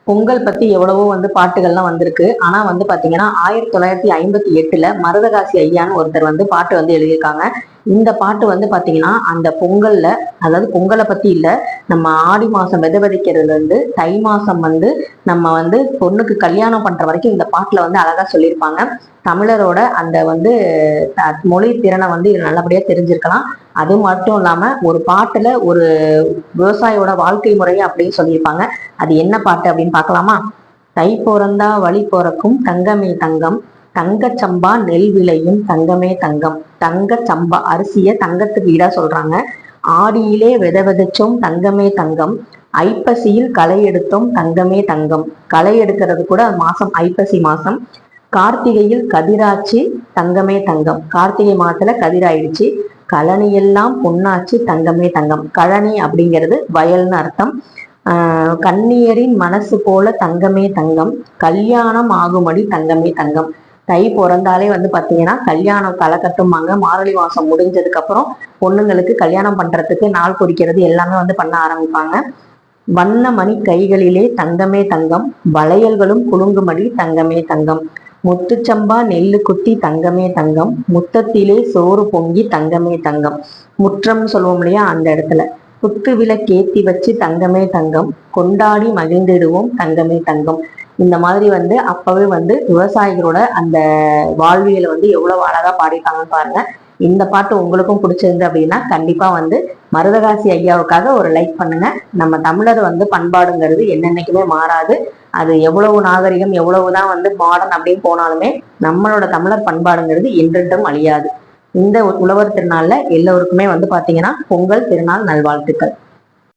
பொங்கல் பத்தி எவ்வளவோ பாட்டுகள்லாம் வந்திருக்கு. ஆனா பாத்தீங்கன்னா 1958ல மருதகாசி ஐயான்னு ஒருத்தர் பாட்டு எழுதியிருக்காங்க. இந்த பாட்டு பாத்தீங்கன்னா அந்த பொங்கல்ல, அதாவது பொங்கலை பத்தி இல்ல, நம்ம ஆடி மாசம் விதை விதைக்கிறதுல இருந்து தை மாசம் நம்ம பொண்ணுக்கு கல்யாணம் பண்ற வரைக்கும் இந்த பாட்டுல அழகா சொல்லியிருப்பாங்க. தமிழரோட அந்த மொழி திறனை இது நல்லபடியா தெரிஞ்சிருக்கலாம். அது மட்டும் இல்லாம ஒரு பாட்டுல ஒரு விவசாயியோட வாழ்க்கை முறையை அப்படின்னு சொல்லியிருப்பாங்க. அது என்ன பாட்டு அப்படின்னு பார்க்கலாமா? தை பிறந்தா வழி பிறக்கும் தங்கமே தங்கம், தங்கச்சம்பா நெல் விளையும் தங்கமே தங்கம். தங்கச்சம்பா அரிசிய தங்கத்துக்கு ஈடா சொல்றாங்க. ஆடியிலே விதை விதைச்சோம் தங்கமே தங்கம், ஐப்பசியில் களை எடுத்தோம் தங்கமே தங்கம். களை எடுக்கிறது கூட மாசம் ஐப்பசி மாசம். கார்த்திகையில் கதிராச்சு தங்கமே தங்கம். கார்த்திகை மாதத்துல கதிராயிடுச்சு. கழனி எல்லாம் பொன்னாச்சு தங்கமே தங்கம். கழனி அப்படிங்கிறது வயல்னு அர்த்தம். கண்ணியரின் மனசு போல தங்கமே தங்கம், கல்யாணம் ஆகுமடி தங்கமே தங்கம். தை பிறந்தாலே பாத்தீங்கன்னா கல்யாணம் களை கட்டுமாங்க. மார்கழி மாசம் முடிஞ்சதுக்கு அப்புறம் பொண்ணுங்களுக்கு கல்யாணம் பண்றதுக்கு நாள் குறிக்கிறது எல்லாமே பண்ண ஆரம்பிப்பாங்க. வண்ண மணி கைகளிலே தங்கமே தங்கம், வளையல்களும் குலுங்குமடி தங்கமே தங்கம். முத்துச்சம்பா நெல்லு குத்தி தங்கமே தங்கம், முத்தத்திலே சோறு பொங்கி தங்கமே தங்கம். முற்றம் சொல்லுவோம் இல்லையா, அந்த இடத்துல குத்து விளக்கேத்தி வச்சு தங்கமே தங்கம், கொண்டாடி மகிழ்ந்திடுவோம் தங்கமே தங்கம். இந்த மாதிரி அப்பவே விவசாயிகளோட அந்த வாழ்வியலை எவ்வளவு அழகா பாடிட்டாங்கன்னு பாருங்க. இந்த பாட்டு உங்களுக்கும் பிடிச்சிருந்து அப்படின்னா கண்டிப்பா மருதகாசி ஐயாவுக்காக ஒரு லைக் பண்ணுங்க. நம்ம தமிழர் பண்பாடுங்கிறது என்னென்னைக்குமே மாறாது. அது எவ்வளவு நாகரிகம் எவ்வளவுதான் மாடர்ன் அப்படின்னு போனாலுமே நம்மளோட தமிழர் பண்பாடுங்கிறது என்றென்றும் அழியாது. இந்த உழவர் திருநாள்ல எல்லோருக்குமே பாத்தீங்கன்னா பொங்கல் திருநாள் நல்வாழ்த்துக்கள்.